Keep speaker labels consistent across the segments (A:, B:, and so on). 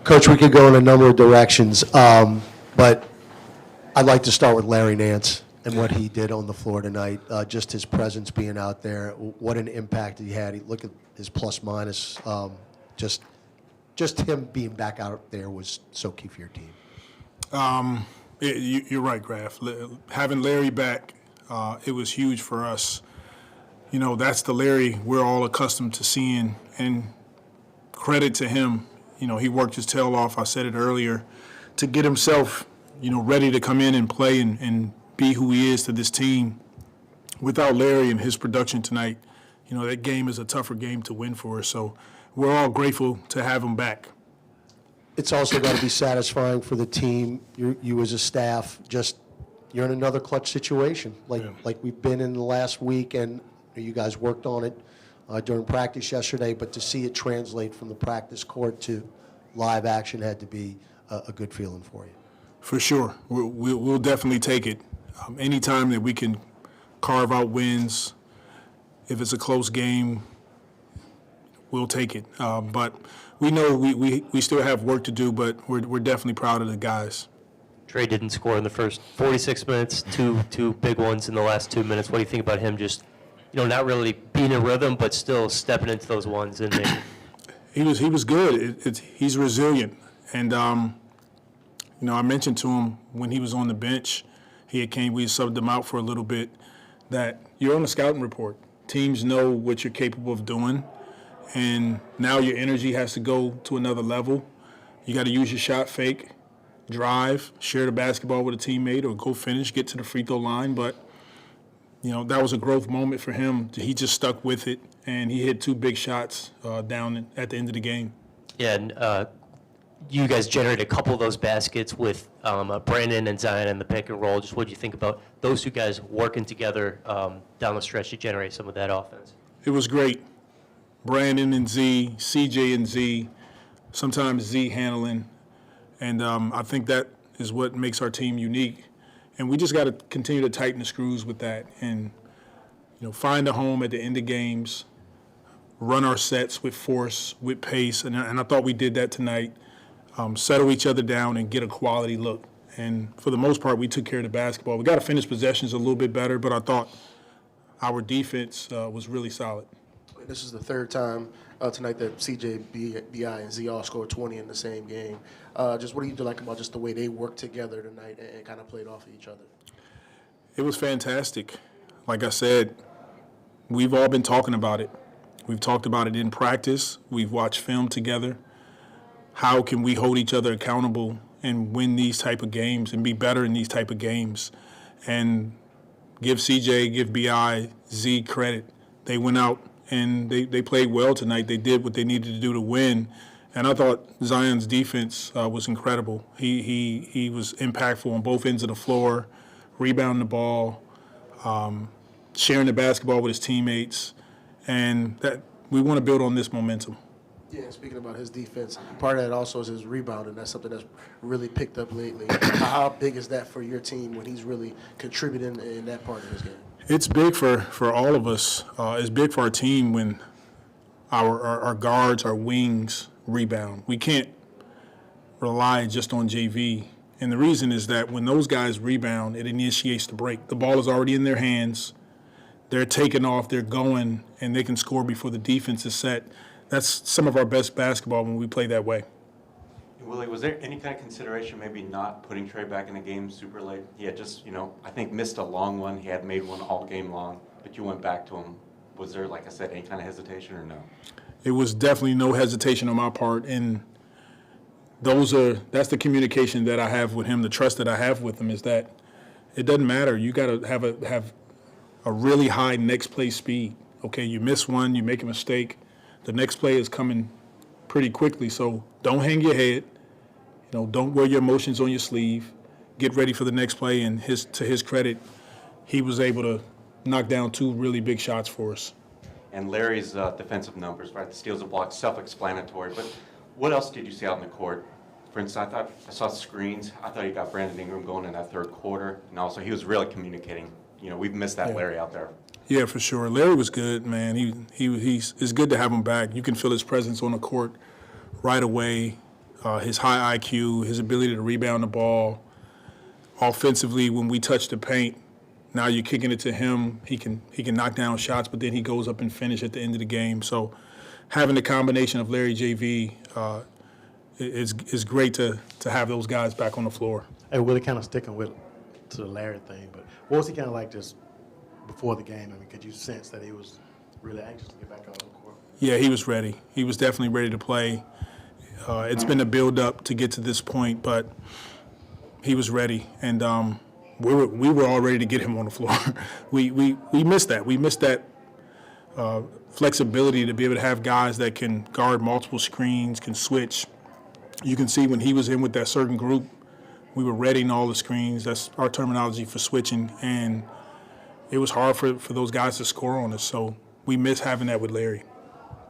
A: Coach, we could go in a number of directions, but I'd like to start with Larry Nance and what he did on the floor tonight. Just his presence being out there, what an impact he had. Look at his plus minus. Just him being back out there was so key for your team.
B: You're right, Graf. Having Larry back, it was huge for us. You know, that's the Larry we're all accustomed to seeing, and credit to him. You know, he worked his tail off, I said it earlier, to get himself, you know, ready to come in and play and be who he is to this team. Without Larry and his production tonight, you know, that game is a tougher game to win for us. So we're all grateful to have him back.
A: It's also got to be satisfying for the team, you as a staff, just you're in another clutch situation like we've been in the last week, and you guys worked on it during practice yesterday, but to see it translate from the practice court to live action had to be a good feeling for you.
B: For sure. We'll definitely take it. Anytime that we can carve out wins, if it's a close game, we'll take it. But we know we still have work to do, but we're definitely proud of the guys.
C: Trey didn't score in the first 46 minutes, two big ones in the last 2 minutes. What do you think about him just, you know, not really being in rhythm, but still stepping into those ones and making?
B: He was good. He's resilient. And, you know, I mentioned to him when he was on the bench, we subbed him out for a little bit, that you're on the scouting report. Teams know what you're capable of doing, and now your energy has to go to another level. You got to use your shot fake, drive, share the basketball with a teammate, or go finish, get to the free throw line. But, you know, that was a growth moment for him. He just stuck with it, and he hit two big shots down at the end of the game.
C: Yeah, and you guys generated a couple of those baskets with Brandon and Zion in the pick and roll. Just what do you think about those two guys working together down the stretch to generate some of that offense?
B: It was great. Brandon and Z, CJ and Z, sometimes Z handling. And I think that is what makes our team unique. And we just got to continue to tighten the screws with that and, you know, find a home at the end of games, run our sets with force, with pace. And I thought we did that tonight. Settle each other down and get a quality look. And for the most part, we took care of the basketball. We got to finish possessions a little bit better, but I thought our defense was really solid.
D: This is the third time tonight that CJ, BI, and Z all scored 20 in the same game. Just what do you like about just the way they worked together tonight and kind of played off of each other?
B: It was fantastic. Like I said, we've all been talking about it. We've talked about it in practice. We've watched film together. How can we hold each other accountable and win these type of games and be better in these type of games? And give CJ, give BI, Z credit. They went out and they played well tonight. They did what they needed to do to win. And I thought Zion's defense was incredible. He was impactful on both ends of the floor, rebounding the ball, sharing the basketball with his teammates. And that we want to build on this momentum.
D: Yeah, speaking about his defense, part of that also is his rebounding. That's something that's really picked up lately. How big is that for your team when he's really contributing in that part of his game?
B: It's big for all of us. It's big for our team when our guards, our wings rebound. We can't rely just on JV. And the reason is that when those guys rebound, it initiates the break. The ball is already in their hands. They're taking off, they're going, and they can score before the defense is set. That's some of our best basketball when we play that way.
E: Willie, was there any kind of consideration maybe not putting Trey back in the game super late? He had just, you know, I think missed a long one. He had made one all game long, but you went back to him. Was there, like I said, any kind of hesitation or no?
B: It was definitely no hesitation on my part, and that's the communication that I have with him, the trust that I have with him is that it doesn't matter. You got to have a really high next play speed. Okay, you miss one, you make a mistake. The next play is coming pretty quickly, so don't hang your head. You know, don't wear your emotions on your sleeve. Get ready for the next play, and to his credit, he was able to knock down two really big shots for us.
E: And Larry's defensive numbers, right, the steals and blocks, self-explanatory, but what else did you see out in the court? For instance, I saw screens. I thought you got Brandon Ingram going in that third quarter, and also he was really communicating. You know, we've missed that Larry out there.
B: Yeah, for sure. Larry was good, man. It's good to have him back. You can feel his presence on the court right away. his high IQ, his ability to rebound the ball. Offensively, when we touch the paint, now you're kicking it to him. He can knock down shots, but then he goes up and finish at the end of the game. So having the combination of Larry JV is great to have those guys back on the floor.
F: Hey, Willie, kind of sticking with to the Larry thing, but what was he kind of like just before the game? I mean, could you sense that he was really anxious to get back on the court?
B: Yeah, he was ready. He was definitely ready to play. It's been a build-up to get to this point, but he was ready, and we were all ready to get him on the floor. we missed that. We missed that flexibility to be able to have guys that can guard multiple screens, can switch. You can see when he was in with that certain group, we were readying all the screens. That's our terminology for switching, and it was hard for those guys to score on us. So we miss having that with Larry.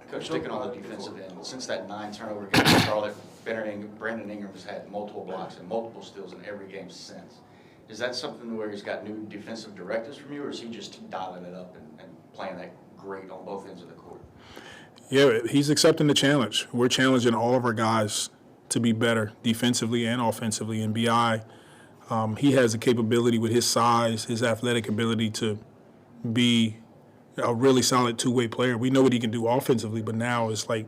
G: Coach, sticking on the defensive end, since that 9-turnover game in Charlotte, Brandon Ingram has had multiple blocks and multiple steals in every game since. Is that something where he's got new defensive directives from you, or is he just dialing it up and playing that great on both ends of the court?
B: Yeah, he's accepting the challenge. We're challenging all of our guys to be better defensively and offensively. And BI, he has the capability with his size, his athletic ability to be a really solid two-way player. We know what he can do offensively, but now it's like,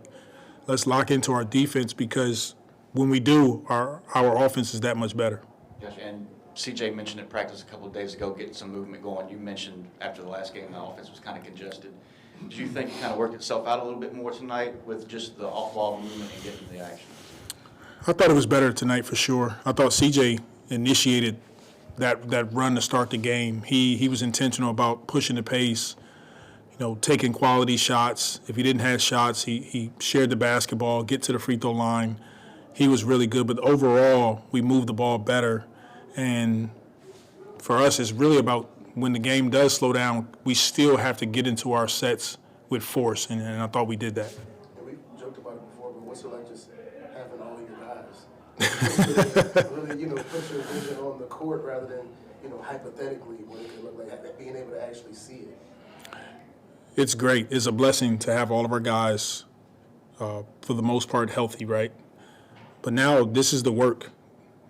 B: let's lock into our defense, because when we do, our offense is that much better.
G: Gotcha. And CJ mentioned at practice a couple of days ago getting some movement going. You mentioned after the last game the offense was kind of congested. Do you think it kind of worked itself out a little bit more tonight with just the off-ball movement and getting the action?
B: I thought it was better tonight for sure. I thought CJ initiated that run to start the game. He was intentional about pushing the pace, taking quality shots. If he didn't have shots, he shared the basketball, get to the free throw line. He was really good, but overall, we moved the ball better. And for us, it's really about when the game does slow down, we still have to get into our sets with force, and I thought we did that.
D: And we joked about it before, but what's it like just having all your guys? really, put your vision on the court rather than, hypothetically what it could look like, being able to actually see it.
B: It's great. It's a blessing to have all of our guys, for the most part, healthy, right? But now this is the work.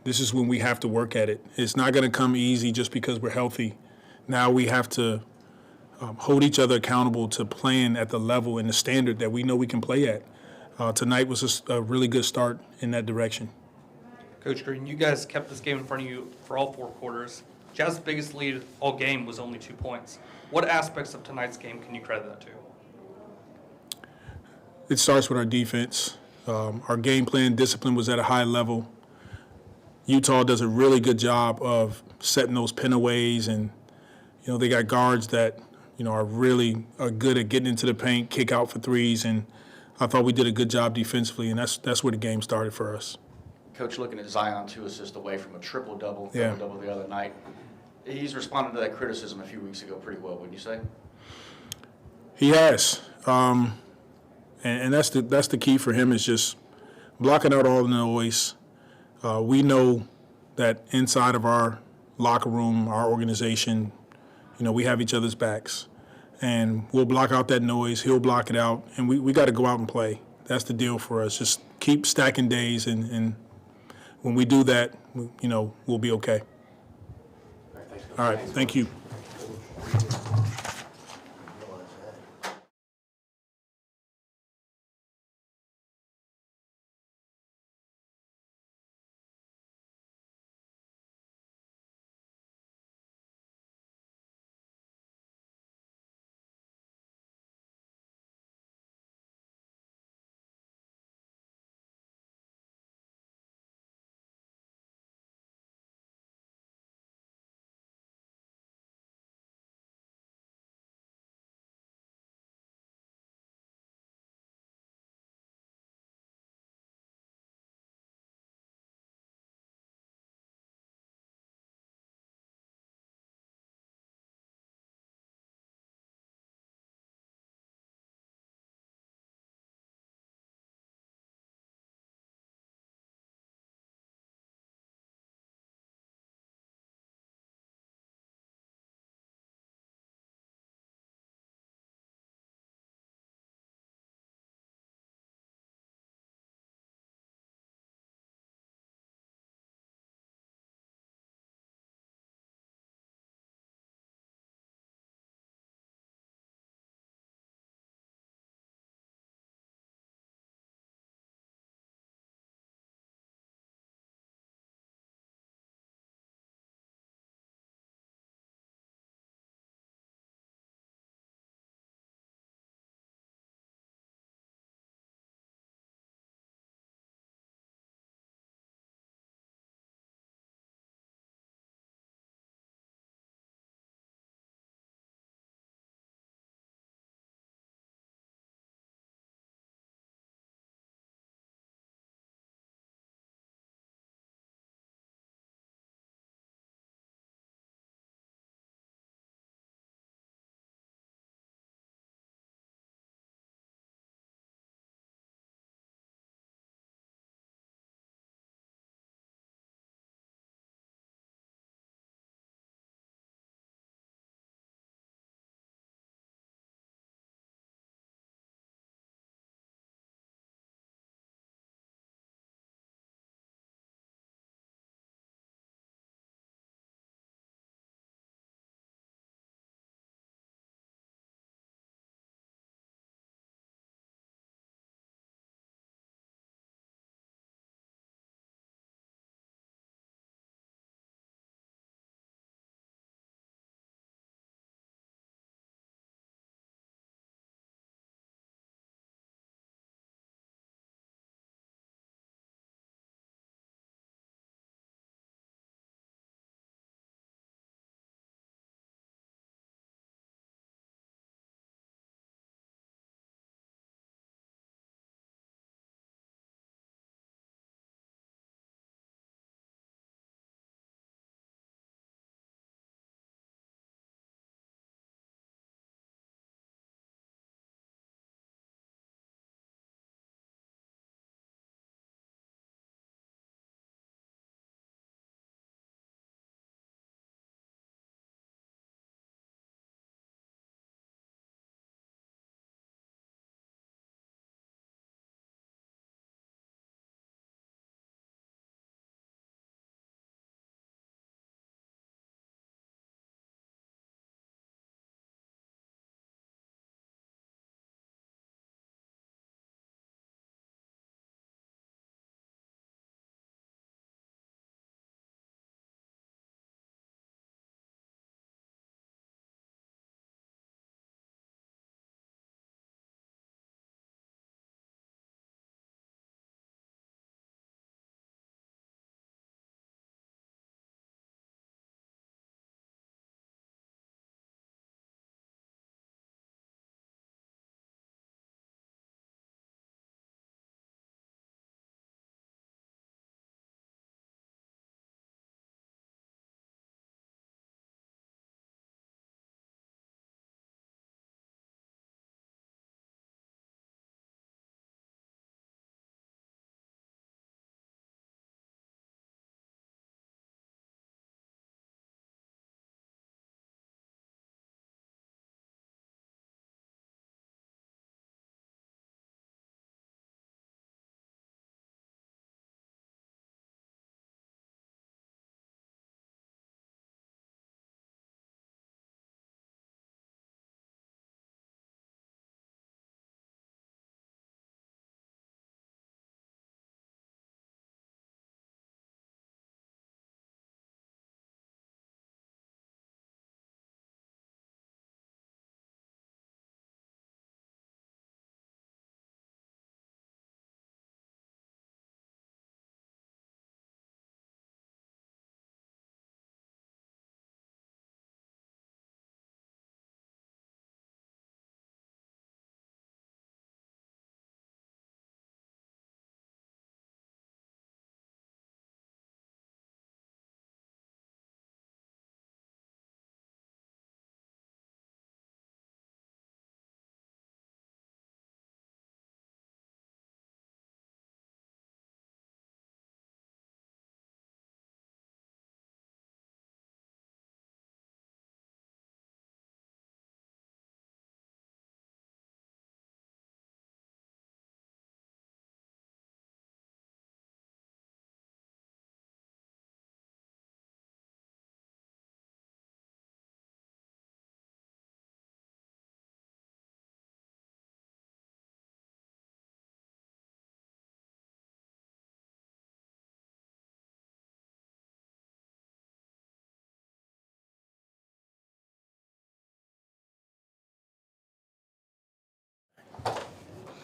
B: This is when we have to work at it. It's not going to come easy just because we're healthy. Now we have to hold each other accountable to playing at the level and the standard that we know we can play at. Tonight was a really good start in that direction.
H: Coach Green, you guys kept this game in front of you for all 4 quarters. Jazz's biggest lead all game was only 2 points. What aspects of tonight's game can you credit that to?
B: It starts with our defense. Our game plan discipline was at a high level. Utah does a really good job of setting those pinaways, and they got guards that are good at getting into the paint, kick out for threes, and I thought we did a good job defensively, and that's where the game started for us.
G: Coach, looking at Zion, 2 assists away from a triple-double,
B: Yeah.
G: double the other night. He's responded to that criticism a few weeks ago pretty well, wouldn't you say?
B: He has, and that's the key for him, is just blocking out all the noise. We know that inside of our locker room, our organization, we have each other's backs, and we'll block out that noise. He'll block it out, and we got to go out and play. That's the deal for us. Just keep stacking days, and when we do that, we'll be okay. All right, thank you.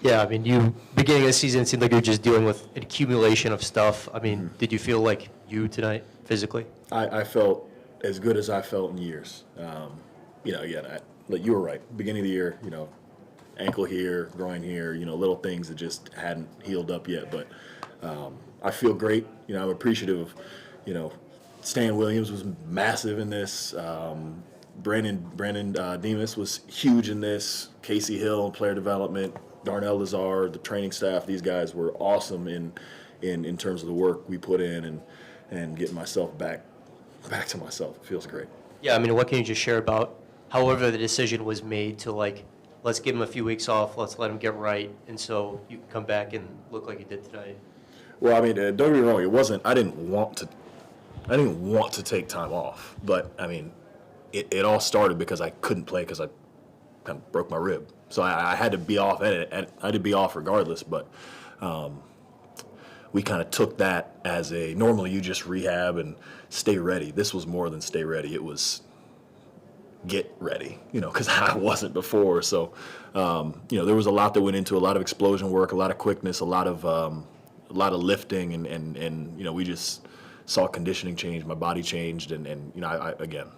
C: Yeah, I mean, beginning of the season, it seemed like you were just dealing with an accumulation of stuff. I mean, did you feel like you tonight, physically?
I: I felt as good as I felt in years. Again, you were right. Beginning of the year, ankle here, groin here, little things that just hadn't healed up yet. But I feel great. I'm appreciative of, Stan Williams was massive in this. Brandon Demas was huge in this. Casey Hill, player development. Darnell Lazard, the training staff. These guys were awesome in terms of the work we put in and getting myself back to myself. It feels great.
C: Yeah, I mean, what can you just share about however the decision was made to, like, let's give him a few weeks off, let's let him get right, and so you can come back and look like you did tonight?
I: Well, I mean, don't get me wrong. It wasn't. I didn't want to take time off, but I mean, it all started because I couldn't play because I kind of broke my rib. So I had to be off. I had to be off regardless. But we kind of took that as normally you just rehab and stay ready. This was more than stay ready. It was get ready, because I wasn't before. So, there was a lot that went into a lot of explosion work, a lot of quickness, a lot of lifting, and we just saw conditioning change. My body changed, and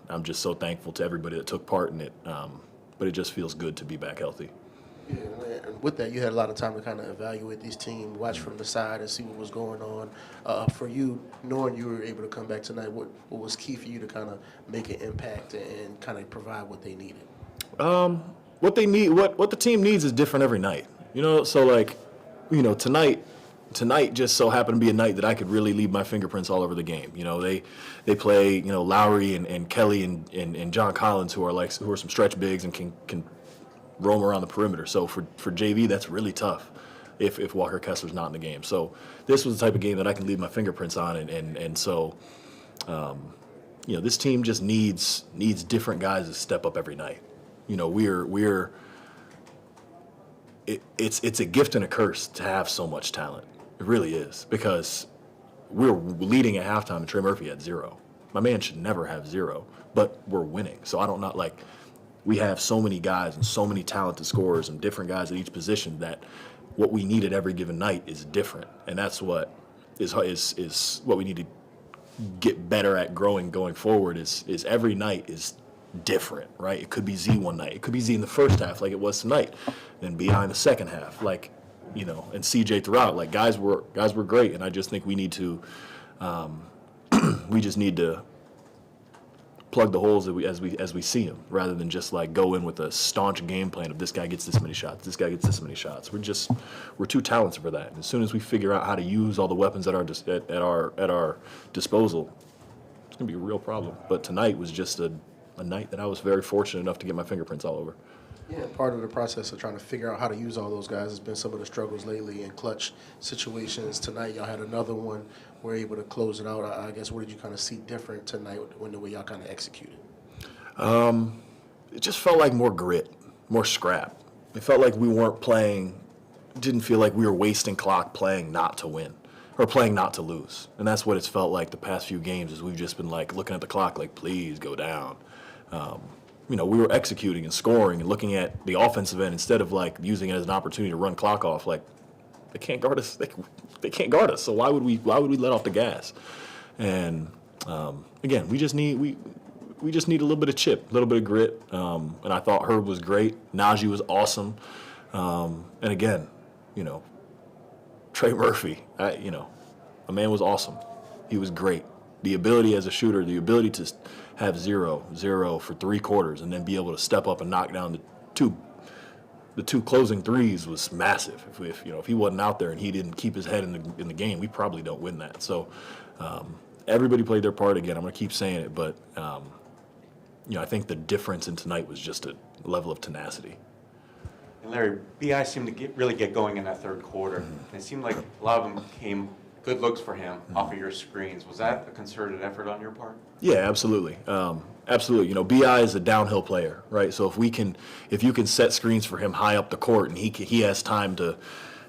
I: I'm just so thankful to everybody that took part in it. But it just feels good to be back healthy.
D: Yeah, and with that, you had a lot of time to kind of evaluate these teams, watch from the side and see what was going on. For you, knowing you were able to come back tonight, what was key for you to kind of make an impact and kind of provide what they needed?
I: What they need, what the team needs is different every night. So like, tonight just so happened to be a night that I could really leave my fingerprints all over the game. They play, Lowry and Kelly and John Collins who are some stretch bigs and can roam around the perimeter. So for JV, that's really tough if Walker Kessler's not in the game. So this was the type of game that I can leave my fingerprints on, and so this team just needs different guys to step up every night. It's a gift and a curse to have so much talent. It really is, because we're leading at halftime and Trey Murphy had 0. My man should never have 0, but we're winning. So I don't know, we have so many guys and so many talented scorers and different guys at each position that what we need at every given night is different. And that's what is what we need to get better at going forward is every night is different, right? It could be Z one night. It could be Z in the first half like it was tonight. Then BI in the second half, and CJ throughout. Guys were great, and I just think we need to we just need to plug the holes as we see them, rather than just go in with a staunch game plan of this guy gets this many shots, this guy gets this many shots. We're too talented for that. And as soon as we figure out how to use all the weapons at our disposal, it's gonna be a real problem. But tonight was just a night that I was very fortunate enough to get my fingerprints all over.
D: Yeah, part of the process of trying to figure out how to use all those guys has been some of the struggles lately in clutch situations. Tonight, y'all had another one. We're able to close it out. I guess, what did you kind of see different tonight when the way y'all kind of executed?
I: It just felt like more grit, more scrap. It felt like we weren't playing, didn't feel like we were wasting clock playing not to win or playing not to lose. And that's what it's felt like the past few games, is we've just been looking at the clock please go down. We were executing and scoring and looking at the offensive end instead of using it as an opportunity to run clock off. They can't guard us. They can't guard us. So why would we let off the gas? And again, we just need a little bit of chip, a little bit of grit. And I thought Herb was great. Naji was awesome. And again, Trey Murphy, a man was awesome. He was great. The ability as a shooter, the ability to have 0 for 3 quarters and then be able to step up and knock down the two closing threes was massive. If he wasn't out there and he didn't keep his head in the game, we probably don't win that. So everybody played their part. Again, I'm going to keep saying it, but I think the difference in tonight was just a level of tenacity.
E: And Larry, BI seemed to really get going in that third quarter. Mm-hmm. It seemed like a lot of them came good looks for him off of your screens. Was that a concerted effort on your part?
I: Yeah, absolutely. Absolutely. BI is a downhill player, right? So if you can set screens for him high up the court and he has time to,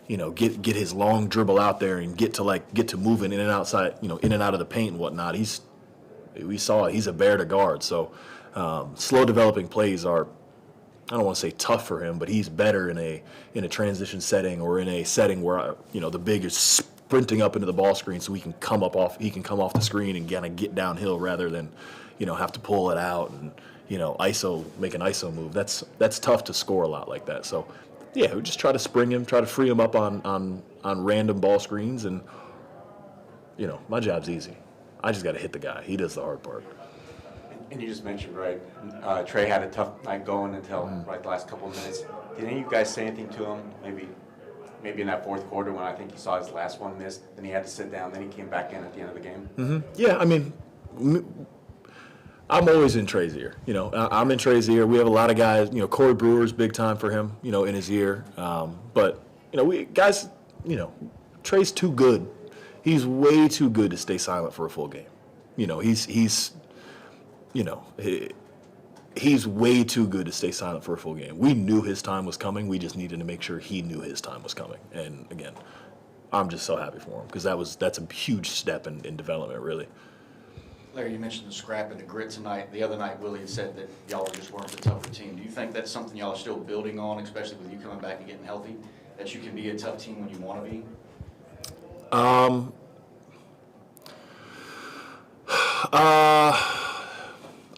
I: get his long dribble out there and get to moving in and outside, in and out of the paint and whatnot. He's a bear to guard. So slow developing plays are I don't want to say tough for him, but he's better in a transition setting or in a setting where the big is sprinting up into the ball screen, so he can come off the screen and kind of get downhill rather than have to pull it out and make an ISO move. That's tough to score a lot like that. So yeah, we just try to spring him, try to free him up on random ball screens, and my job's easy. I just got to hit the guy. He does the hard part.
E: And you just mentioned, right, Trey had a tough night going until the last couple of minutes. Did any of you guys say anything to him? Maybe in that fourth quarter when I think he saw his last one miss, then he had to sit down, then he came back in at the end of the game?
I: Mm-hmm. Yeah, I mean, I'm always in Trey's ear. I'm in Trey's ear. We have a lot of guys. Corey Brewer's big time for him. In his ear. But Trey's too good. He's way too good to stay silent for a full game. He's way too good to stay silent for a full game. We knew his time was coming. We just needed to make sure he knew his time was coming. And again, I'm just so happy for him because that's a huge step in development, really.
G: Larry, you mentioned the scrap and the grit tonight. The other night, Willie had said that y'all just weren't the tougher team. Do you think that's something y'all are still building on, especially with you coming back and getting healthy, that you can be a tough team when you want to be?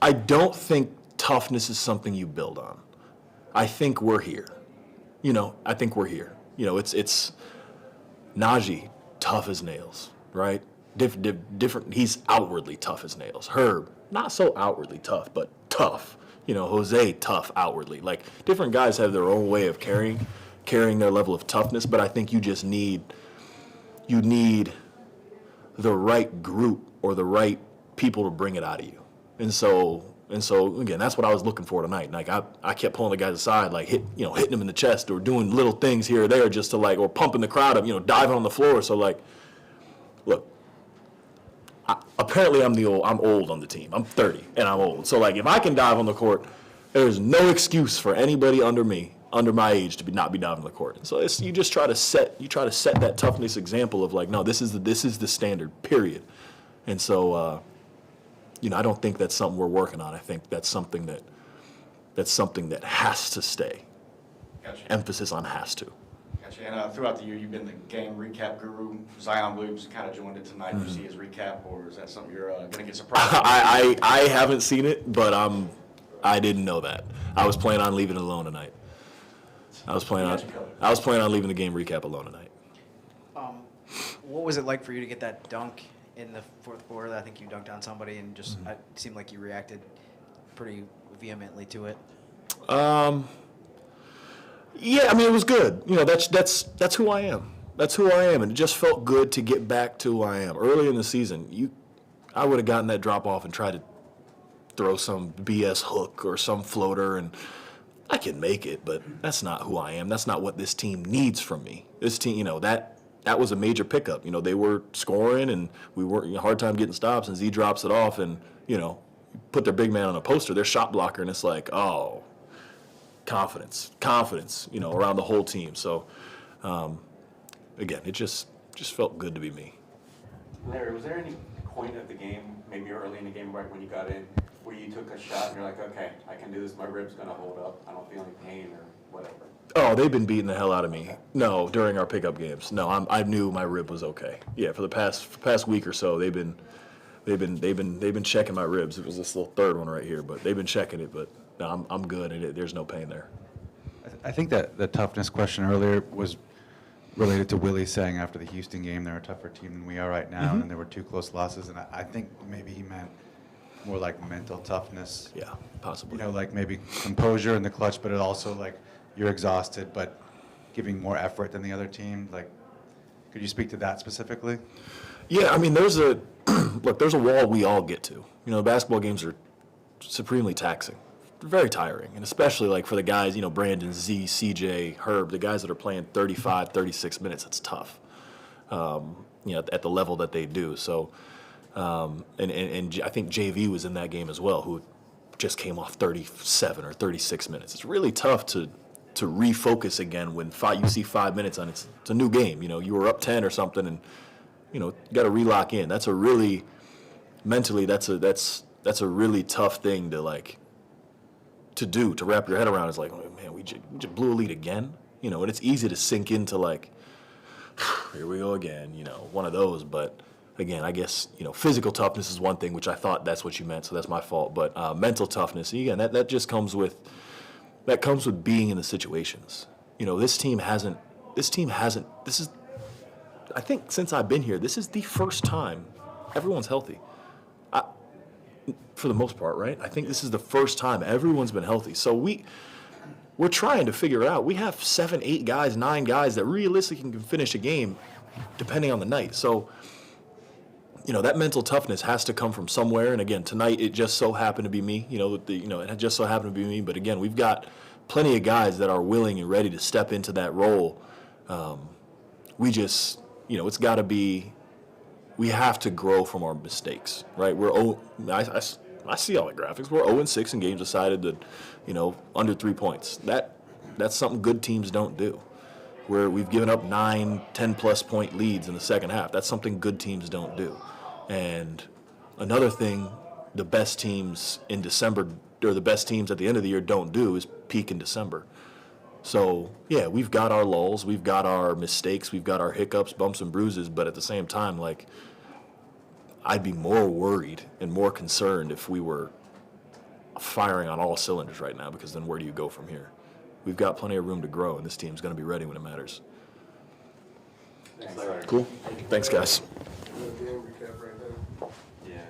I: I don't think toughness is something you build on. I think we're here. It's Naji, tough as nails, right? Different. He's outwardly tough as nails. Herb, not so outwardly tough, but tough. Jose, tough outwardly. Like, different guys have their own way of carrying their level of toughness, but I think you need the right group or the right people to bring it out of you. And so again, that's what I was looking for tonight. Like, I kept pulling the guys aside, like hitting them in the chest or doing little things here or there just to or pumping the crowd up, diving on the floor. So look, apparently I'm old on the team. I'm 30 and I'm old. So if I can dive on the court, there's no excuse for anybody under my age to not be diving on the court. So you just try to set that toughness example of no, this is the standard, period. And so I don't think that's something we're working on. I think that's something that has to stay.
G: Gotcha.
I: Emphasis on has to.
G: Gotcha. And throughout the year, you've been the game recap guru. Zion Williamson kind of joined it tonight.
I: Mm-hmm.
G: You see his recap, or is that something you're going to get surprised?
I: I haven't seen it, but I didn't know that. I was planning on leaving it alone tonight. I was planning on leaving the game recap alone tonight.
J: What was it like for you to get that dunk in the fourth quarter? I think you dunked on somebody, and just it seemed like you reacted pretty vehemently to it.
I: Yeah, I mean, it was good. That's who I am. That's who I am, and it just felt good to get back to who I am. Early in the season, I would have gotten that drop off and tried to throw some BS hook or some floater, and I can make it, but that's not who I am. That's not what this team needs from me. This team, that was a major pickup. They were scoring, and we were hard time getting stops, and Z drops it off, and put their big man on a poster, their shot blocker, and it's oh, confidence, around the whole team. So, again, it just felt good to be me.
E: Larry, was there any point of the game, maybe early in the game, right when you got in, where you took a shot and you're like, okay, I can do this, my rib's going to hold up, I don't feel any pain or whatever?
I: Oh, they've been beating the hell out of me. No, during our pickup games. No, I knew my rib was okay. Yeah, for the past week or so, they've been checking my ribs. It was this little third one right here, but they've been checking it. But no, I'm good, and there's no pain there.
K: I think that the toughness question earlier was related to Willie saying after the Houston game they're a tougher team than we are right now, and there were 2 close losses, and I think maybe he meant more like mental toughness.
I: Yeah, possibly.
K: Maybe composure in the clutch, but it also you're exhausted, but giving more effort than the other team. Could you speak to that specifically?
I: Yeah, I mean, there's a wall we all get to. Basketball games are supremely taxing, very tiring, and especially for the guys, Brandon, Z, CJ, Herb, the guys that are playing 35, 36 minutes. It's tough, at the level that they do. So, and I think JV was in that game as well, who just came off 37 or 36 minutes. It's really tough to refocus again when you see 5 minutes on it's a new game. You were up 10 or something, and you got to relock in. That's a really mentally that's a really tough thing to to do, to wrap your head around. Is like, oh, man, we just blew a lead again. You know, and it's easy to sink into like, here we go again, you know, one of those. But again, I guess, you know, physical toughness is one thing, which I thought that's what you meant, so that's my fault. But mental toughness, again, that just comes with being in the situations. You know, this is, I think since I've been here, this is the first time everyone's healthy. For the most part, right? I think this is the first time everyone's been healthy. So we're trying to figure it out. We have 7, 8 guys, 9 guys that realistically can finish a game depending on the night. So, you know, that mental toughness has to come from somewhere. And again, tonight it just so happened to be me. You know, it just so happened to be me. But again, we've got plenty of guys that are willing and ready to step into that role. We just, you know, it's got to be. We have to grow from our mistakes, right? I see all the graphics. We're 0-6 in games decided that, you know, under 3 points. That's something good teams don't do. Where we've given up 9, 10+ point leads in the second half. That's something good teams don't do. And another thing the best teams in December, or the best teams at the end of the year don't do, is peak in December. So, yeah, we've got our lulls, we've got our mistakes, we've got our hiccups, bumps and bruises, but at the same time, like, I'd be more worried and more concerned if we were firing on all cylinders right now, because then where do you go from here? We've got plenty of room to grow, and this team's going to be ready when it matters. Cool. Thanks, guys.
D: Game recap right there.
E: Yeah.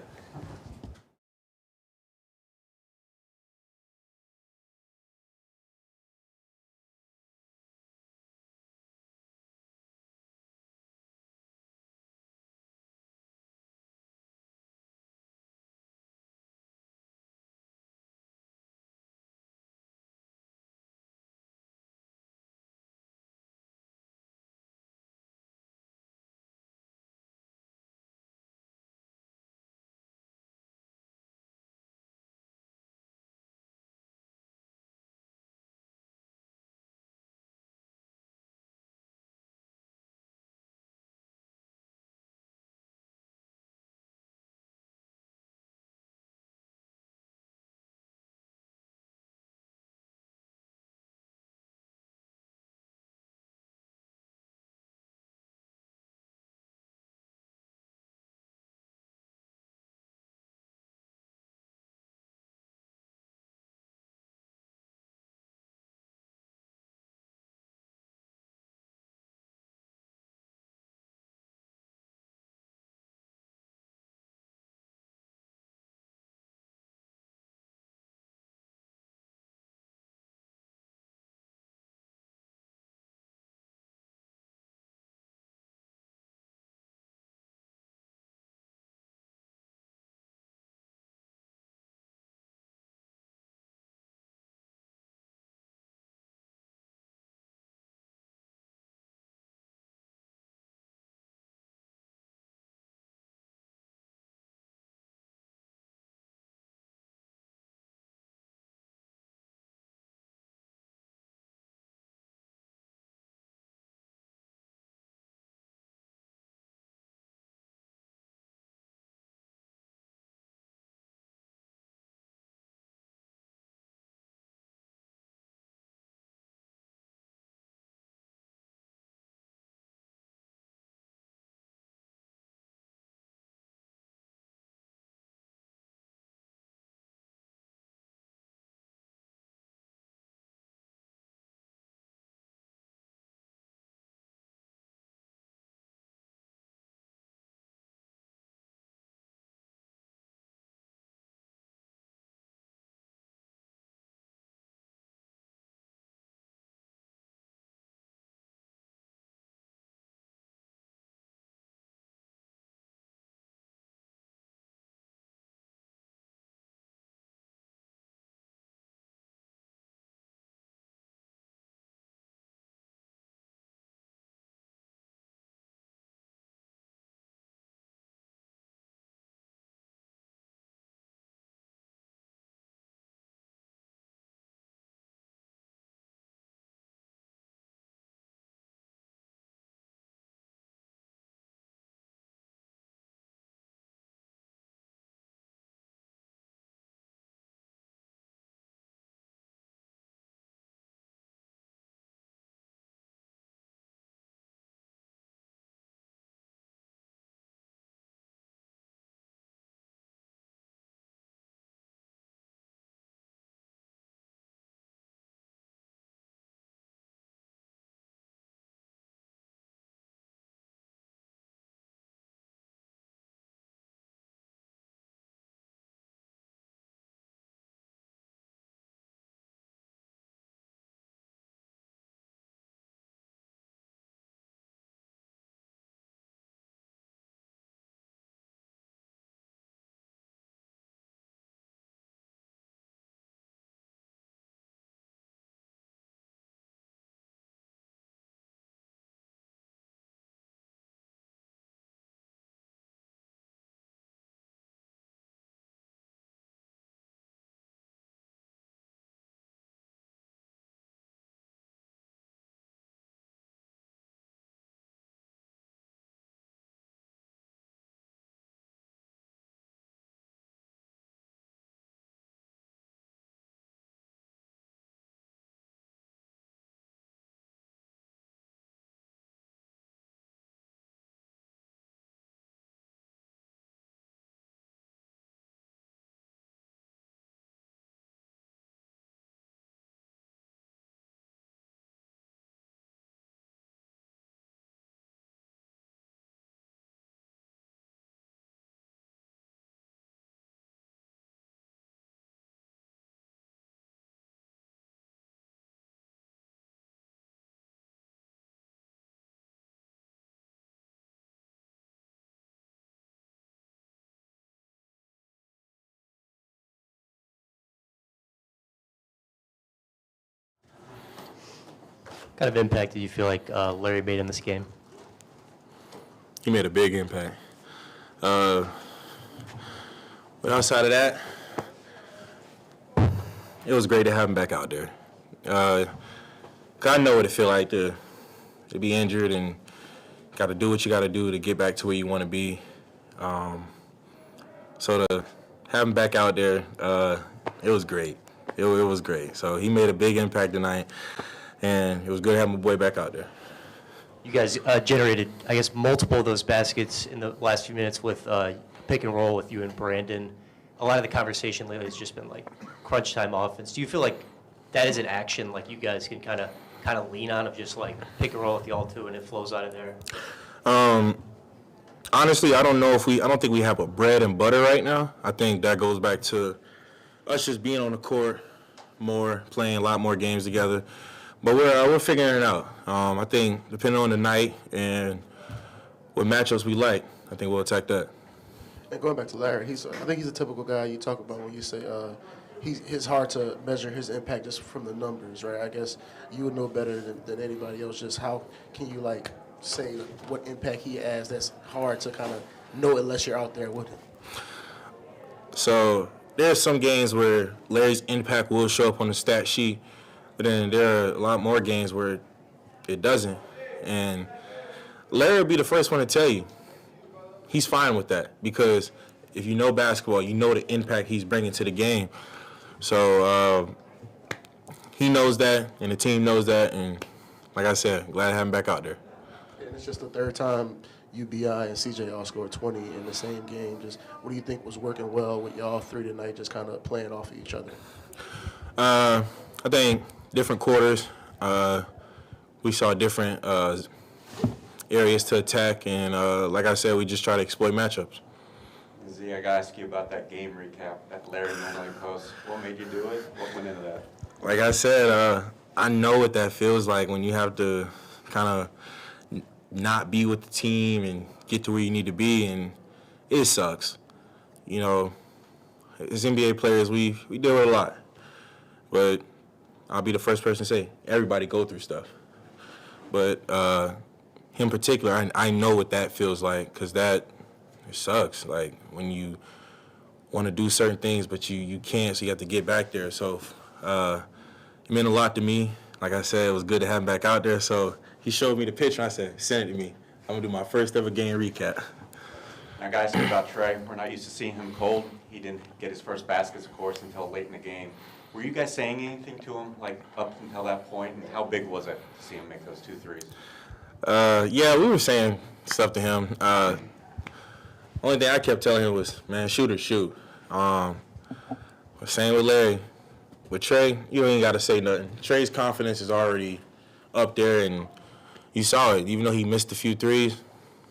C: kind of impact do you feel like Larry made in this game?
B: He made a big impact. But outside of that, it was great to have him back out there. 'Cause I know what it feel like to be injured and got to do what you got to do to get back to where you want to be. So to have him back out there, it was great. It was great. So he made a big impact tonight, and it was good to have my boy back out there.
C: You guys generated, I guess, multiple of those baskets in the last few minutes with pick and roll with you and Brandon. A lot of the conversation lately has just been like crunch time offense. Do you feel like that is an action like you guys can kind of lean on, of just like pick and roll with y'all too, and it flows out of there?
B: Honestly, I don't think we have a bread and butter right now. I think that goes back to us just being on the court more, playing a lot more games together. But we're figuring it out. I think depending on the night and what matchups we like, I think we'll attack that.
D: And going back to Larry, I think he's a typical guy you talk about when you say it's hard to measure his impact just from the numbers, right? I guess you would know better than anybody else. Just how can you say what impact he has? That's hard to kind of know unless you're out there with him.
B: So there's some games where Larry's impact will show up on the stat sheet, but then there are a lot more games where it doesn't. And Larry will be the first one to tell you he's fine with that, because if you know basketball, you know the impact he's bringing to the game. So he knows that, and the team knows that, and like I said, glad to have him back out there.
D: And it's just the third time UBI and CJ all scored 20 in the same game. Just what do you think was working well with y'all three tonight, just kind of playing off of each other?
B: I think different quarters, we saw different areas to attack, and like I said, we just try to exploit matchups.
E: Z, I gotta ask you about that game recap that Larry normally posts. What made you do it? What went into that?
B: Like I said, I know what that feels like when you have to kind of not be with the team and get to where you need to be, and it sucks. You know, as NBA players, we deal with a lot. But I'll be the first person to say, everybody go through stuff. But him in particular, I know what that feels like, because it sucks. Like, when you want to do certain things, but you can't, so you have to get back there. So it meant a lot to me. Like I said, it was good to have him back out there. So he showed me the picture, and I said, send it to me. I'm going to do my first ever game recap.
E: Now, guys, about Trey, we're not used to seeing him cold. He didn't get his first baskets, of course, until late in the game. Were you guys saying anything to him, up until that point, and how big was it to see him make those 2 threes?
B: Yeah, we were saying stuff to him. Only thing I kept telling him was, man, shoot or shoot. Same with Larry. With Trey, you ain't got to say nothing. Trey's confidence is already up there, and you saw it. Even though he missed a few threes,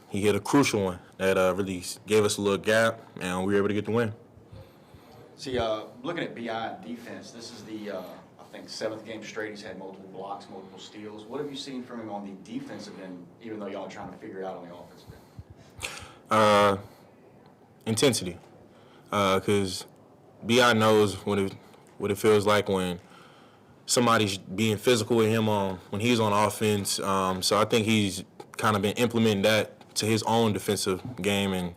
B: he hit a crucial one that really gave us a little gap, and we were able to get the win.
G: See, looking at beyond defense, this is the, I think, 7th game straight. He's had multiple blocks, multiple steals. What have you seen from him on the defensive end, even though y'all are trying to figure it out on the offensive end?
B: Intensity. Because B.I. knows what it feels like when somebody's being physical with him when he's on offense. So I think he's kind of been implementing that to his own defensive game, and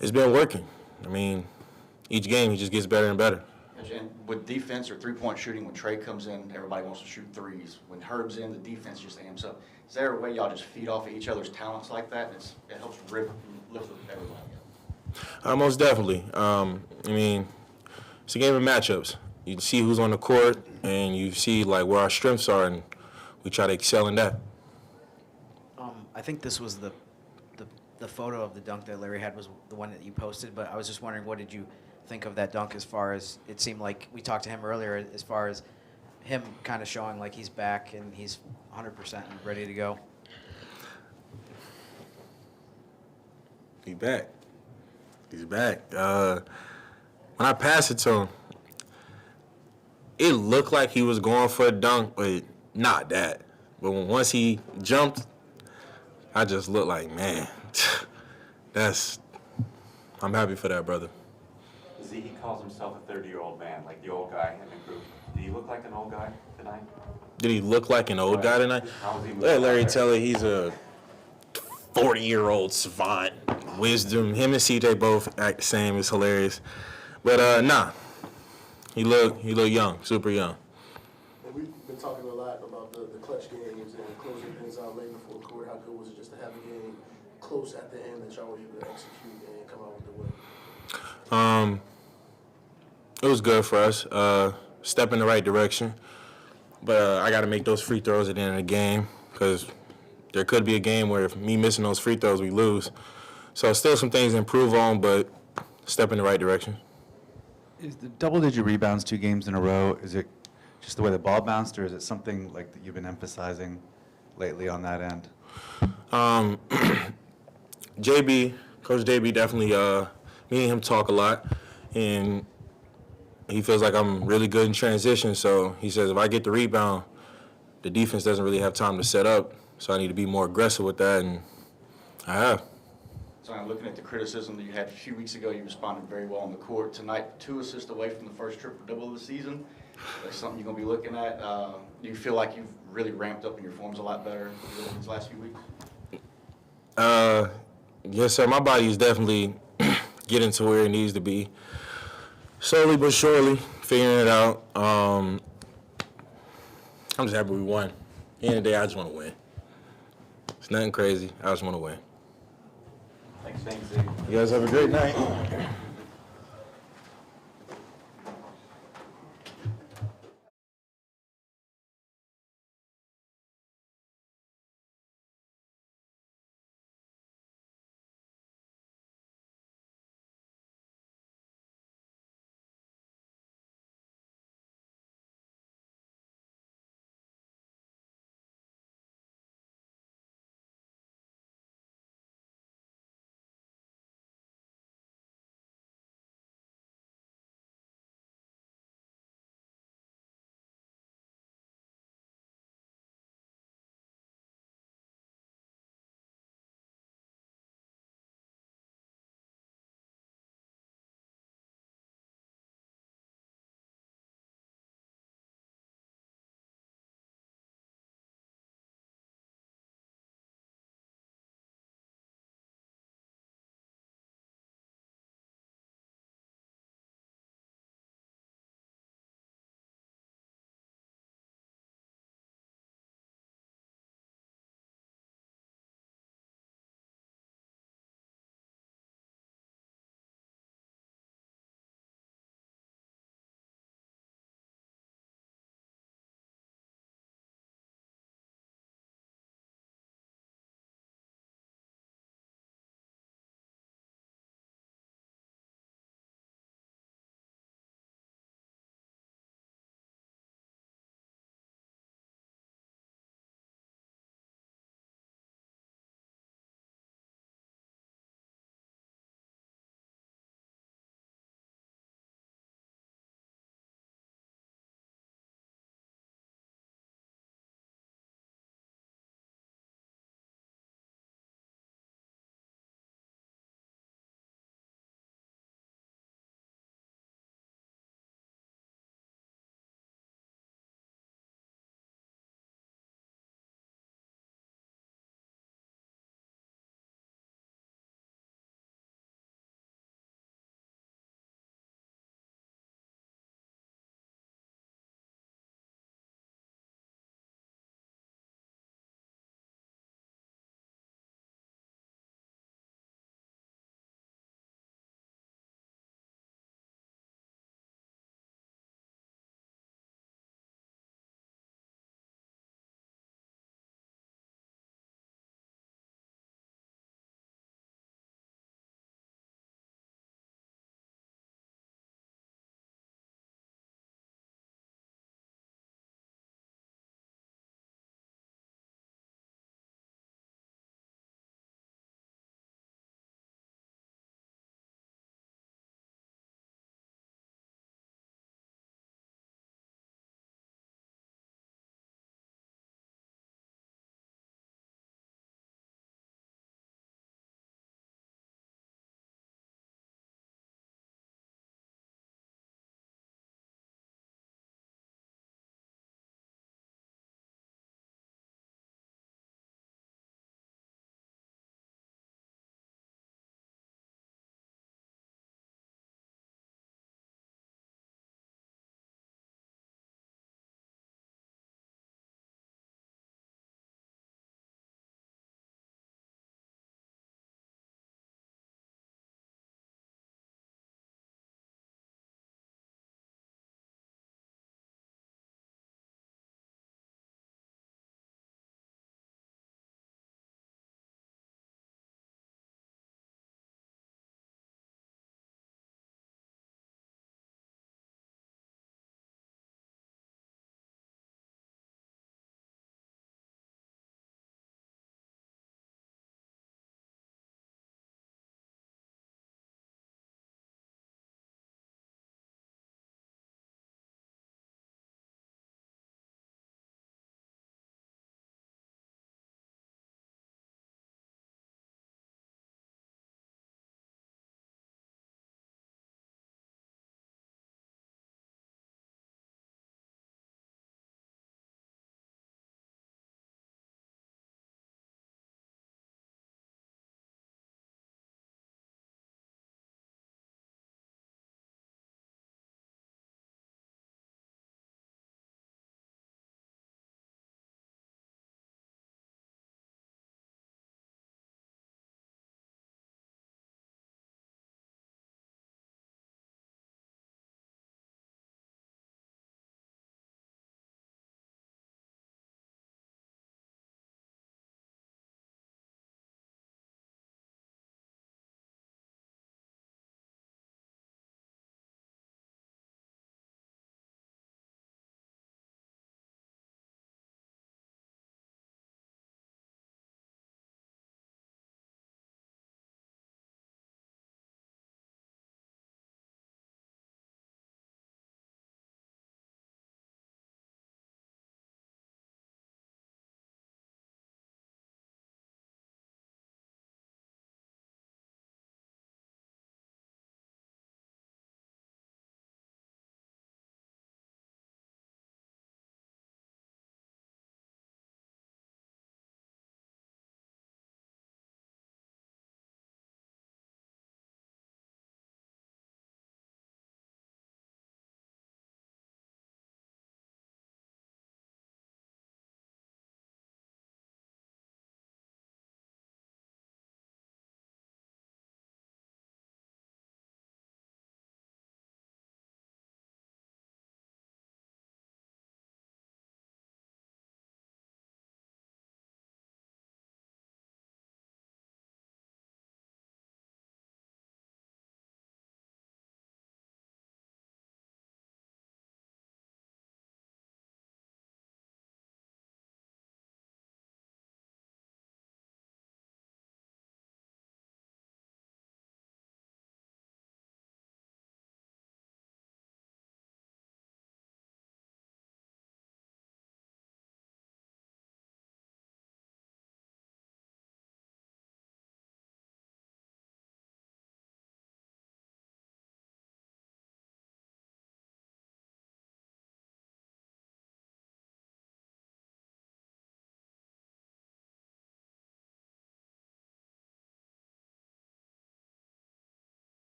B: it's been working. I mean, each game he just gets better and better.
G: And with defense or three-point shooting, when Trey comes in, everybody wants to shoot threes. When Herb's in, the defense just amps up. Is there a way y'all just feed off of each other's talents like that? It helps lift everybody up.
B: Most definitely. I mean, it's a game of matchups. You see who's on the court, and you see where our strengths are, and we try to excel in that.
J: I think this was the photo of the dunk that Larry had was the one that you posted, but I was just wondering, what did you think of that dunk, as far as it seemed like we talked to him earlier, as far as him kind of showing like he's back and he's 100% and ready to go?
B: He's back. He's back. When I passed it to him, it looked like he was going for a dunk, but not that. But once he jumped, I just looked like, man, I'm happy for that, brother.
E: Z, he calls himself a 30-year-old man, like the old guy in the group. Do you look like an old guy tonight?
L: Did he look like an old guy tonight?
E: How was he
L: Let Larry
E: moving out
L: tell it. He's a 40-year-old savant. Wisdom. Him and CJ both act the same. It's hilarious. But nah, he look young, super young.
D: And we've been talking a lot about the clutch games and closing things out late in the fourth quarter. How good was it just to have a game close at the end that y'all were able to execute and come out with the win?
L: It was good for us. Step in the right direction. But I got to make those free throws at the end of the game because there could be a game where if me missing those free throws, we lose. So still some things to improve on, but step in the right direction.
K: Is the double-digit rebounds 2 games in a row, is it just the way the ball bounced, or is it something like that you've been emphasizing lately on that end?
L: Coach JB definitely, me and him talk a lot, and he feels like I'm really good in transition, so he says if I get the rebound, the defense doesn't really have time to set up, so I need to be more aggressive with that, and I have.
G: So I'm looking at the criticism that you had a few weeks ago. You responded very well on the court. Tonight, 2 assists away from the first triple-double of the season. That's something you're going to be looking at. Do you feel like you've really ramped up and your form's a lot better these last few weeks?
L: Yes, sir. My body is definitely getting to where it needs to be. Slowly but surely, figuring it out. I'm just happy we won. At the end of the day, I just want to win. It's nothing crazy. I just want to win.
E: Thanks.
L: You guys have a great night.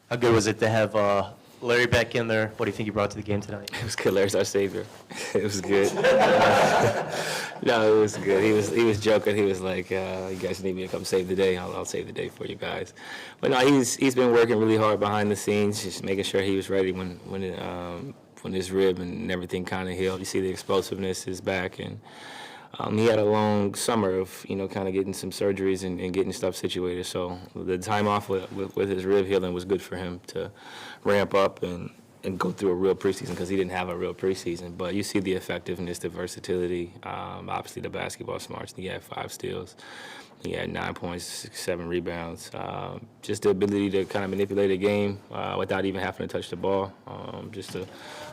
C: How good was it to have Larry back in there? What do you think he brought to the game tonight?
M: It was good. Larry's our savior. It was good. No, it was good. He was joking. He was like, "You guys need me to come save the day. I'll save the day for you guys." But no, he's been working really hard behind the scenes, just making sure he was ready when his rib and everything kind of healed. You see the explosiveness is back, and he had a long summer of kind of getting some surgeries and getting stuff situated. So the time off with his rib healing was good for him to ramp up and go through a real preseason, because he didn't have a real preseason. But you see the effectiveness, the versatility, obviously the basketball smarts. He had 5 steals. He had 9 points, 7 rebounds. Just the ability to kind of manipulate a game without even having to touch the ball. Just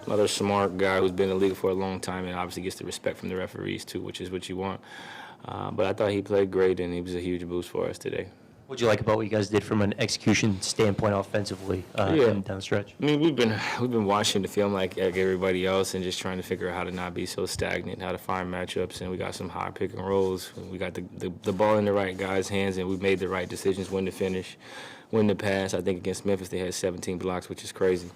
M: another smart guy who's been in the league for a long time and obviously gets the respect from the referees too, which is what you want. But I thought he played great, and he was a huge boost for us today.
C: What do you like about what you guys did from an execution standpoint offensively down the stretch?
M: I mean, we've been watching the film like everybody else and just trying to figure out how to not be so stagnant, how to find matchups, and we got some high pick and rolls. We got the ball in the right guys' hands, and we made the right decisions when to finish, when to pass. I think against Memphis they had 17 blocks, which is crazy.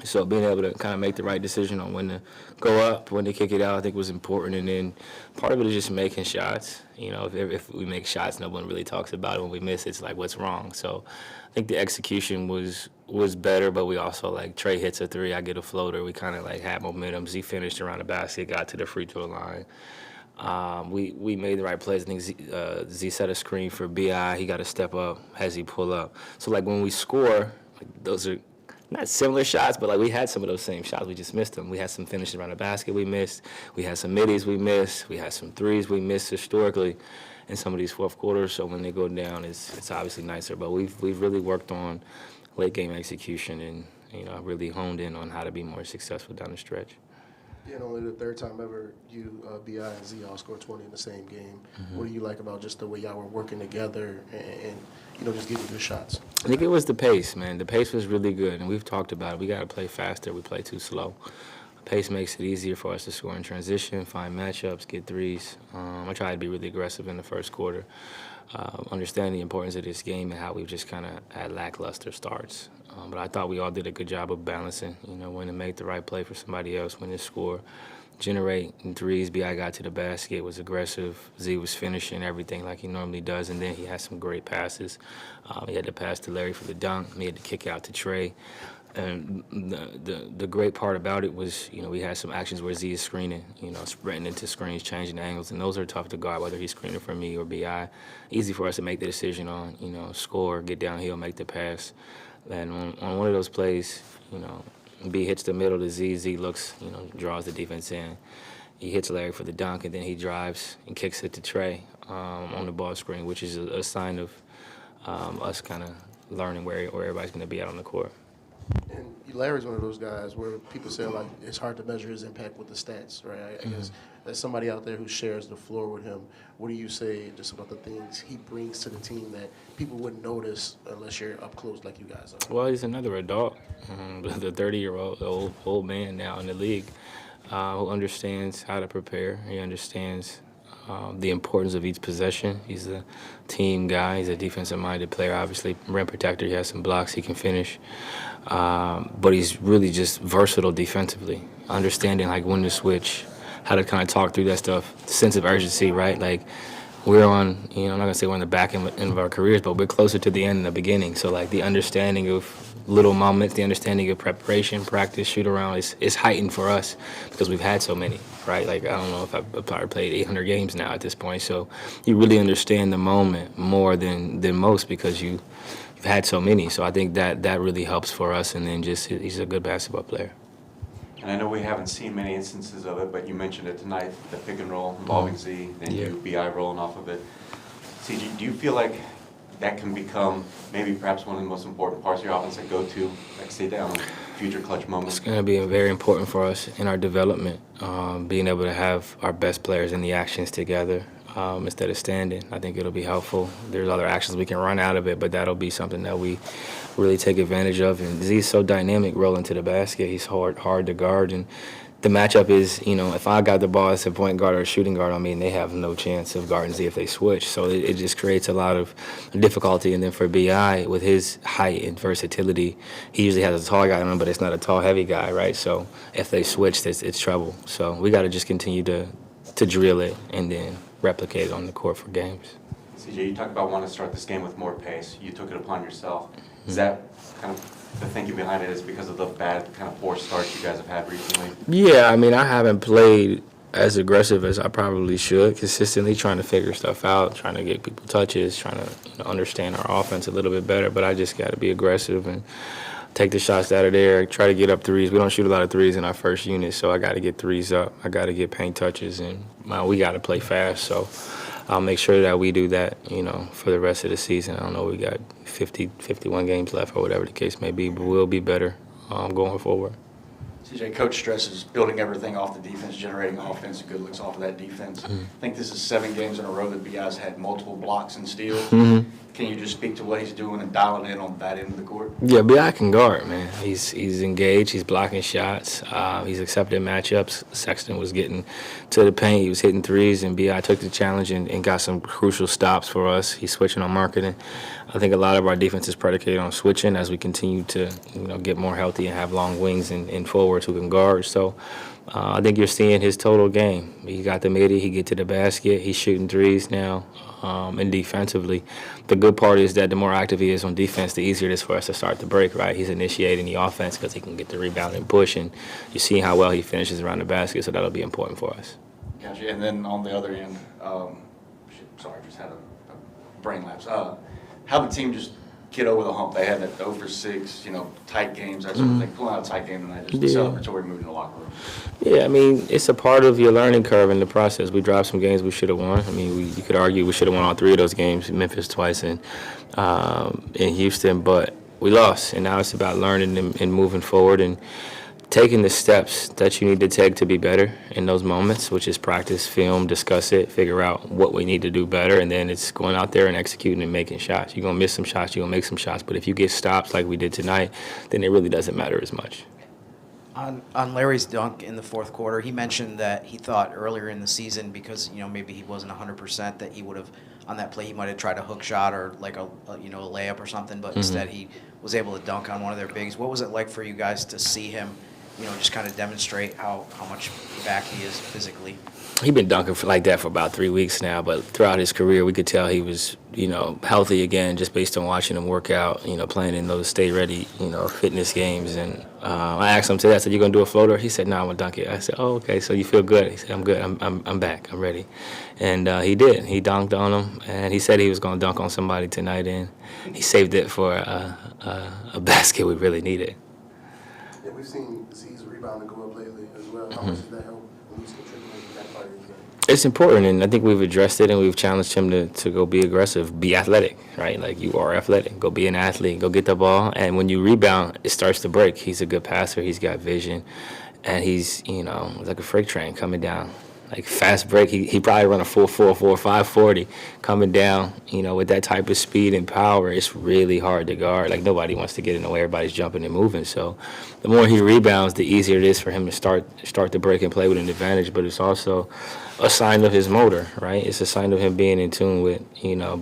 M: So being able to kind of make the right decision on when to go up, when to kick it out, I think was important. And then part of it is just making shots. If we make shots, no one really talks about it. When we miss, it's like, what's wrong? So I think the execution was better, but we also, like, Trey hits a 3, I get a floater. We kind of, like, had momentum. Z finished around the basket, got to the free throw line. We made the right plays. I think Z set a screen for B.I. He got to step up, has he pull up. So, like, when we score, like, those are not similar shots, but like we had some of those same shots. We just missed them. We had some finishes around the basket we missed. We had some middies we missed. We had some threes we missed historically in some of these fourth quarters. So when they go down, it's obviously nicer. But we've really worked on late game execution and really honed in on how to be more successful down the stretch.
D: Yeah, only the third time ever you, B.I. and Z all scored 20 in the same game.
M: Mm-hmm.
D: What do you like about just the way y'all were working together and just getting good shots?
M: I think it was the pace, man. The pace was really good, and we've talked about it. We got to play faster. We play too slow. Pace makes it easier for us to score in transition, find matchups, get threes. I tried to be really aggressive in the first quarter, understanding the importance of this game and how we've just kind of had lackluster starts. But I thought we all did a good job of balancing, when to make the right play for somebody else, when to score, generate threes. B.I. got to the basket, was aggressive. Z was finishing everything like he normally does, and then he had some great passes. He had to pass to Larry for the dunk. He had to kick out to Trey. And the great part about it was, we had some actions where Z is screening, spreading into screens, changing angles, and those are tough to guard, whether he's screening for me or B.I. Easy for us to make the decision on, score, get downhill, make the pass. And on one of those plays, B hits the middle to Z. Z looks, draws the defense in. He hits Larry for the dunk, and then he drives and kicks it to Trey on the ball screen, which is a sign of us kind of learning where everybody's going to be out on the court.
D: And Larry's one of those guys where people say, like, it's hard to measure his impact with the stats, right? I guess there's somebody out there who shares the floor with him. What do you say just about the things he brings to the team that people wouldn't notice unless you're up close like you guys are?
M: Well, he's another adult, the 30-year-old old man now in the league who understands how to prepare. He understands the importance of each possession. He's a team guy. He's a defensive-minded player, obviously. Rim protector. He has some blocks he can finish. But he's really just versatile defensively, understanding, like, when to switch, how to kind of talk through that stuff, sense of urgency, right? Like, we're on, I'm not going to say we're on the back end of our careers, but we're closer to the end than the beginning. So, like, the understanding of little moments, the understanding of preparation, practice, shoot around is heightened for us because we've had so many, right? Like, I don't know if I've probably played 800 games now at this point. So you really understand the moment more than most because you've had so many. So I think that really helps for us. And then just he's a good basketball player.
E: And I know we haven't seen many instances of it, but you mentioned it tonight, the pick and roll involving Z, then you B.I. rolling off of it. CG, do you feel like that can become maybe perhaps one of the most important parts of your offense that go to, like, stay down future clutch moments?
M: It's going to be very important for us in our development, being able to have our best players in the actions together. instead of standing. I think it'll be helpful. There's other actions we can run out of it, but that'll be something that we really take advantage of. And Z's so dynamic rolling to the basket. He's hard to guard. And the matchup is, if I got the ball as a point guard or a shooting guard, they have no chance of guarding Z if they switch. So it just creates a lot of difficulty. And then for B.I., with his height and versatility, he usually has a tall guy on him, but it's not a tall, heavy guy, right? So if they switch, it's trouble. So we got to just continue to drill it and then replicate it on the court for games.
E: CJ, you talked about wanting to start this game with more pace. You took it upon yourself. Is that kind of the thinking behind it is because of the bad, kind of poor starts you guys have had recently?
M: Yeah, I haven't played as aggressive as I probably should, consistently trying to figure stuff out, trying to get people touches, trying to understand our offense a little bit better. But I just got to be aggressive and take the shots out of there, try to get up threes. We don't shoot a lot of threes in our first unit, so I got to get threes up. I got to get paint touches, and we got to play fast. So I'll make sure that we do that, for the rest of the season. I don't know, we got 50, 51 games left or whatever the case may be, but we'll be better going forward.
G: CJ, Coach stresses building everything off the defense, generating offense and good looks off of that defense. I think this is 7 games in a row that B.I.'s had multiple blocks and steals. Can you just speak to what he's doing and dialing in on that end of the court?
M: Yeah, B.I. can guard, man. He's engaged. He's blocking shots. He's accepted matchups. Sexton was getting to the paint. He was hitting threes, and B.I. took the challenge and got some crucial stops for us. He's switching on marketing. I think a lot of our defense is predicated on switching as we continue to get more healthy and have long wings and forwards who can guard. So I think you're seeing his total game. He got the midi. He get to the basket. He's shooting threes now. And defensively, the good part is that the more active he is on defense, the easier it is for us to start the break, right? He's initiating the offense because he can get the rebound and push, and you see how well he finishes around the basket, so that'll be important for us.
G: Gotcha. And then on the other end, sorry, just had a brain lapse. How the team just get over the hump? They had that 0-for-6, tight games, that sort of thing. Pulling out a tight game tonight, just celebratory move in the locker room.
M: Yeah, it's a part of your learning curve in the process. We dropped some games we should have won. You could argue we should have won all 3 of those games, Memphis twice and in Houston, but we lost. And now it's about learning and moving forward and taking the steps that you need to take to be better in those moments, which is practice, film, discuss it, figure out what we need to do better, and then it's going out there and executing and making shots. You're going to miss some shots, you're going to make some shots, but if you get stops like we did tonight, then it really doesn't matter as much.
J: On Larry's dunk in the fourth quarter, he mentioned that he thought earlier in the season, because maybe he wasn't 100%, that he would have on that play he might have tried a hook shot or like a layup or something, but instead he was able to dunk on one of their bigs. What was it like for you guys to see him, just kind of demonstrate how much back he is physically?
M: He's been dunking like that for about 3 weeks now, but throughout his career, we could tell he was, healthy again just based on watching him work out, playing in those stay-ready, fitness games. And I asked him today, I said, you going to do a floater? He said, no, I'm going to dunk it. I said, oh, okay, so you feel good? He said, I'm good. I'm back. I'm ready. And he did. He dunked on him, and he said he was going to dunk on somebody tonight, and he saved it for a basket we really needed.
D: Yeah, we've seen Z's rebounding go up lately as well. How much does that help when he's contributing to that part of the game?
M: It's important, and I think we've addressed it, and we've challenged him to go be aggressive, be athletic, right? Like, you are athletic. Go be an athlete. Go get the ball. And when you rebound, it starts to break. He's a good passer. He's got vision. And he's, like a freight train coming down. Like, fast break. He probably run a 4.44, 5.40 coming down, with that type of speed and power. It's really hard to guard. Like, nobody wants to get in the way. Everybody's jumping and moving. So the more he rebounds, the easier it is for him to start to break and play with an advantage. But it's also a sign of his motor, right? It's a sign of him being in tune with,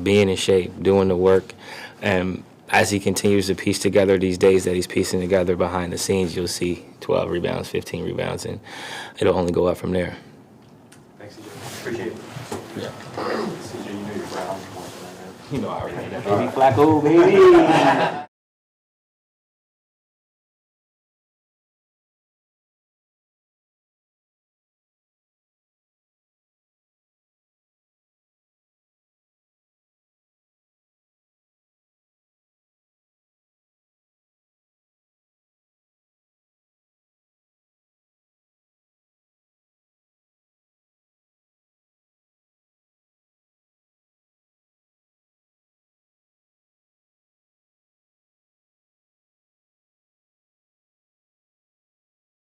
M: being in shape, doing the work. And as he continues to piece together these days that he's piecing together behind the scenes, you'll see 12 rebounds, 15 rebounds, and it'll only go up from there.
E: Thanks, CJ. Appreciate it.
M: Yeah.
E: CJ, you know you're brown.
M: I already had that. Baby Flacco, baby.